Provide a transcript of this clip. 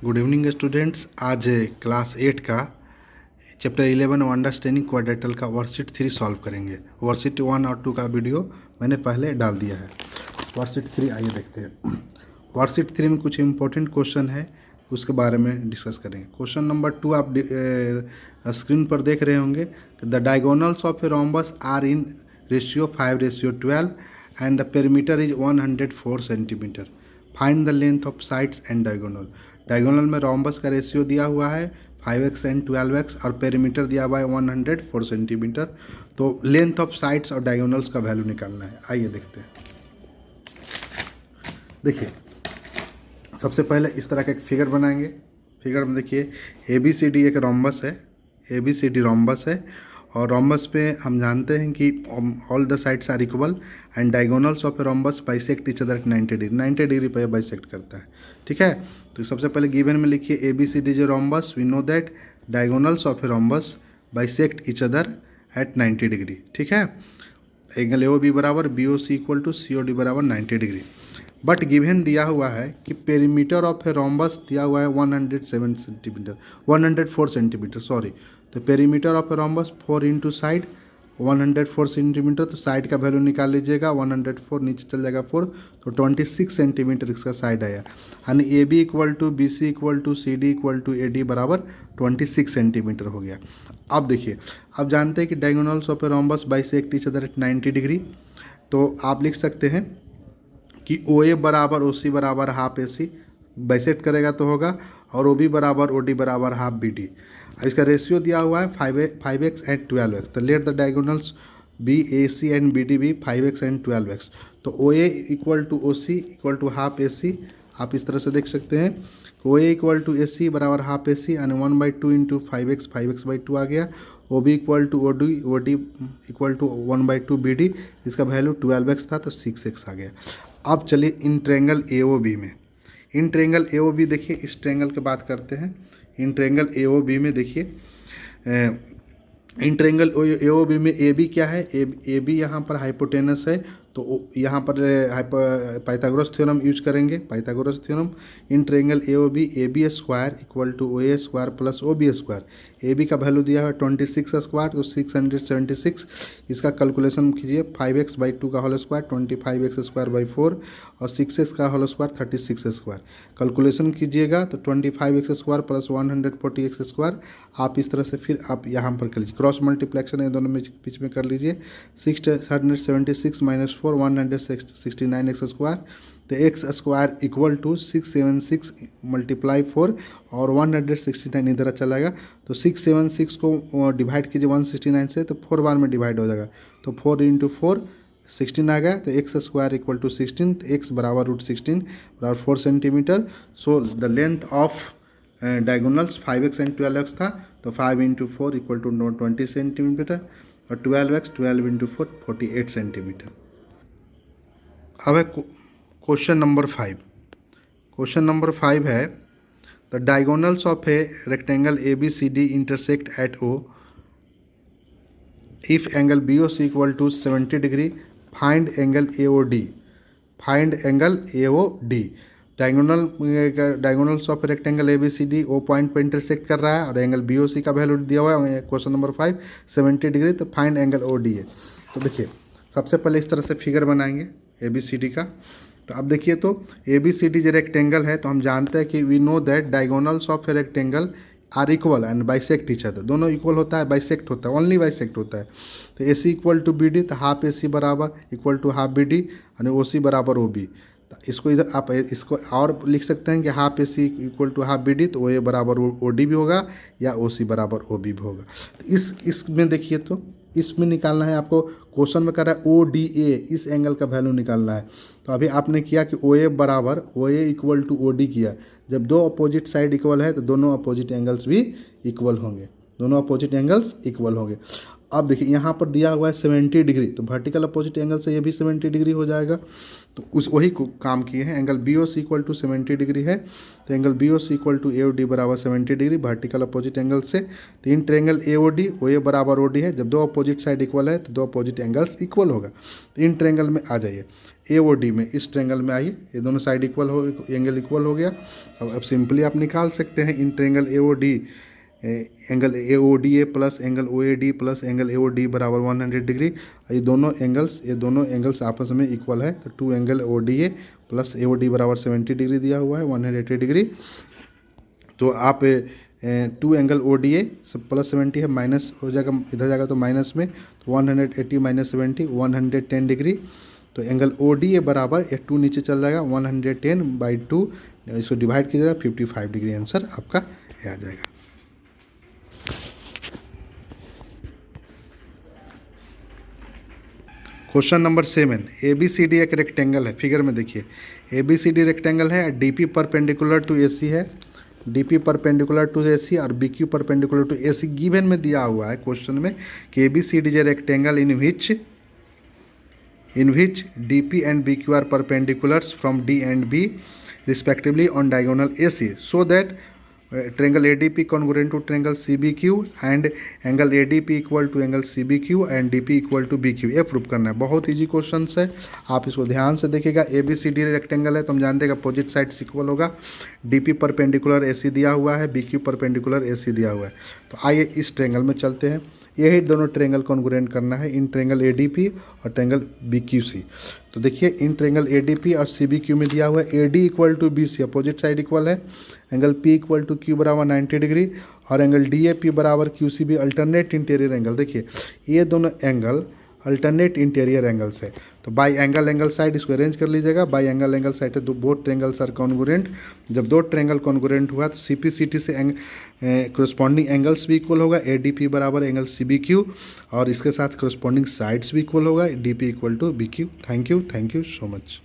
Good evening students. आज class 8 का chapter 11 understanding quadrilateral का वर्कशीट 3 सॉल्व करेंगे। वर्कशीट 1 और 2 का वीडियो मैंने पहले डाल दिया है। वर्कशीट 3 आइए देखते हैं। वर्कशीट 3 में कुछ इंपॉर्टेंट क्वेश्चन है, उसके बारे में डिस्कस करेंगे। क्वेश्चन नंबर 2 आप स्क्रीन पर देख रहे होंगे। The diagonals of a rhombus are in ratio 5:12 and the perimeter is 104 centimetre. Find the length of sides and diagonal. Diagonal में रोम्बस का रेशियो दिया हुआ है 5x एंड 12x और पेरीमीटर दिया हुआ है 104 सेंटीमीटर। तो लेंथ ऑफ साइड्स और डायगोनल्स का वैल्यू निकालना है। आइए देखते हैं। देखिए, सबसे पहले इस तरह का एक फिगर बनाएंगे। फिगर में देखिए ABCD एक रोम्बस है, ABCD रोम्बस है और रोम्बस पे हम जानते हैं कि all the sides are equal and diagonals of a rhombus bisect each other 90 degree पर बाइसेक्ट करता है। ठीक है, तो सबसे पहले गिवन में लिखिए ABCD जो rhombus, we know that diagonals of a rhombus bisect each other at 90 degree. ठीक है, एंगल AOB बराबर BOC इक्वल टू COD बराबर 90 डिग्री। बट गिवन दिया हुआ है कि पेरीमीटर ऑफ ए रोम्बस दिया हुआ है 104 सेंटीमीटर सॉरी। तो perimeter of a rhombus 4 into side 104 centimetre. तो साइड का वैल्यू निकाल लीजिएगा, 104 नीचे चल जाएगा 4, तो 26 सेंटीमीटर इसका साइड आया। यानी AB equal to BC equal to CD equal to AD बराबर 26 सेंटीमीटर हो गया। अब देखिए, अब जानते हैं कि diagonals of a rhombus bisect each other at 90 degree. तो आप लिख सकते हैं कि OA बराबर OC बराबर हाफ AC बाइसेक्ट करेगा तो होगा, और OB बराबर OD बराबर हाफ BD। इसका रेशियो दिया हुआ है 5x एंड 12x। तो let the diagonals be AC and BD भी 5x एंड 12x। तो OA equal to OC equal to half AC। आप इस तरह से देख सकते हैं, OA इक्वल टू AC बराबर हाफ AC यानी 1/2 इंटू 5x/2 आ गया। OB equal to OD equal to 1/2 BD। इसका वैल्यू 12x था तो 6x आ गया। अब चलिए इन ट्रेंगल AOB में, इन ट्रेंगल AOB देखिए, इस ट्रेंगल की बात करते हैं। इन ट्रेंगल AOB में देखिए, इन ट्रेंगल AOB में AB क्या है, AB यहाँ पर हाइपोटेनस है, तो यहाँ पर पाइथागोरस थ्योरम यूज करेंगे। Pythagoras theorem in triangle AOB AB square equal to OA square plus OB square. AB का वैल्यू दिया है 26 स्क्वायर, तो 676। इसका कैलकुलेशन कीजिए, 5x/2 का whole square 25x square by 4 और 6x का होल स्क्वायर 36 स्क्वायर। कैलकुलेशन कीजिएगा तो 25x square plus 140x square. आप इस तरह से फिर आप यहाँ पर कर लीजिए, क्रॉस मल्टीप्लेक्शन है दोनों में बीच में कर लीजिए। 676 माइनस 4 169x स्क्वायर। तो x square equal to 676 multiply 4 और 169 इधर चला। तो 676 को डिवाइड कीजिए 169 से, तो 4 बार में डिवाइड हो जाएगा। तो 4 इंटू 4 16 आ गया। तो x स्क्वायर इक्वल टू 16, तो x बराबर √16 बराबर 4 centimetre. So the length of diagonals 5x and 12x था, तो 5 इंटू 4 इक्वल टू 20 सेंटीमीटर और 12x 12 इंटू 4 48 सेंटीमीटर। अब है क्वेश्चन नंबर 5। क्वेश्चन नंबर 5 है the diagonals of a rectangle ABCD intersect at O if angle BOC equal to 70 degree. Find angle AOD। Find angle AOD। Diagonals of rectangle ABCD O point पर intersect कर रहा है और angle BOC का value दिया हुआ है question number 5 70 degree. तो फाइंड एंगल OD है। तो देखिए, सबसे पहले इस तरह से फिगर बनाएंगे ABCD का। तो अब देखिए, तो ABCD जो रेक्टेंगल है, तो हम जानते हैं कि we know that diagonals of a rectangle are equal and bisect each other. दोनों इक्वल होता है, बाइसेक्ट होता है, ओनली बाइसेक्ट होता है। तो AC इक्वल टू BD, तो हाफ AC बराबर इक्वल टू हाफ BD यानी OC बराबर OB। तो इसको इधर आप इसको और लिख सकते हैं कि half AC equal to half BD, तो OA बराबर OD भी होगा या OC बराबर OB भी होगा। तो इसमें देखिए, तो इसमें निकालना है आपको। क्वेश्चन में कर रहा है ODA, इस एंगल का वैल्यू निकालना है। तो अभी आपने किया कि OA बराबर OA इक्वल टू OD किया। जब दो अपोजिट साइड इक्वल है तो दोनों अपोजिट एंगल्स भी इक्वल होंगे, दोनों अपोजिट एंगल्स इक्वल होंगे। अब देखिए यहाँ पर दिया हुआ है 70 डिग्री, तो वर्टिकल अपोजिट एंगल से ये भी 70 डिग्री हो जाएगा। तो उस वही को काम किए हैं। Angle B O C equal to 70 degree है, तो angle B O C equal to A O D बराबर 70 डिग्री वर्टिकल अपोजिट एंगल से। तो इन triangle A O D O ए बराबर ओ डी है, जब दो अपोजिट साइड इक्वल है तो दो अपोजिट एंगल्स इक्वल होगा। तो इन ट्रेंगल में आ जाइए, ए ओ डी में, इस ट्रेंगल में आइए, ये दोनों साइड इक्वल हो, एंगल इक्वल हो गया। अब सिंपली आप निकाल सकते हैं in triangle A O D, angle A O D A plus angle O A D plus angle A O D बराबर 100 डिग्री। ये दोनों एंगल्स आपस में इक्वल है, तो 2 angle O D A plus A O D बराबर 70 degree दिया हुआ है, 180 डिग्री। तो आप 2 angle O D A plus 70 है, माइनस हो जाएगा, इधर जाएगा तो माइनस में, तो 180 माइनस 70 110 डिग्री। तो एंगल ओ डी ए बराबर, ये 2 नीचे चल जाएगा, 110/2, इसको डिवाइड कीजिएगा, 55 डिग्री आंसर आपका आ जाएगा। Question number 7, A B C D एक रेक्टेंगल है, फिगर में देखिए A B C D rectangle है, D P perpendicular to A C है, D P perpendicular to A C और B Q perpendicular to A C. Given में दिया हुआ है क्वेश्चन में कि A B C D is a rectangle in which D P and B Q are perpendiculars from D and B respectively on diagonal A C, so that triangle ADP congruent to triangle CBQ and angle ADP equal to angle CBQ and DP equal to BQ। ये proof करना है, बहुत easy question है, आप इसको ध्यान से देखिएगा। ABCD रेक्टेंगल है तो हम जानते हैं कि अपोजिट साइड इक्वल होगा। DP परपेंडिकुलर AC दिया हुआ है, BQ परपेंडिकुलर AC दिया हुआ है। तो आइए इस ट्रेंगल में चलते हैं, यही दोनों ट्रेंगल कॉन्ग्रुएंट करना है, इन ट्रेंगल ADP और ट्रेंगल BQC। तो देखिए इन ट्रेंगल ADP और CBQ में दिया हुआ है AD equal to BC, opposite side equal है, angle P equal to Q बराबर 90 डिग्री और एंगल DAP बराबर QC भी अल्टरनेट इंटीरियर एंगल। देखिए ये दोनों एंगल अल्टरनेट इंटीरियर एंगल्स है, तो बाई एंगल साइड इसको अरेंज कर लीजिएगा। बाई एंगल साइड है, बोथ ट्रेंगल्स आर कॉन्ग्रुएंट। जब दो ट्रेंगल कॉन्ग्रुएंट हुआ तो CPCT से corresponding एंगल्स भी इक्वल होगा, ADP बराबर एंगल CBQ और इसके साथ corresponding साइड्स भी इक्वल होगा, DP equal to BQ। Thank you so much.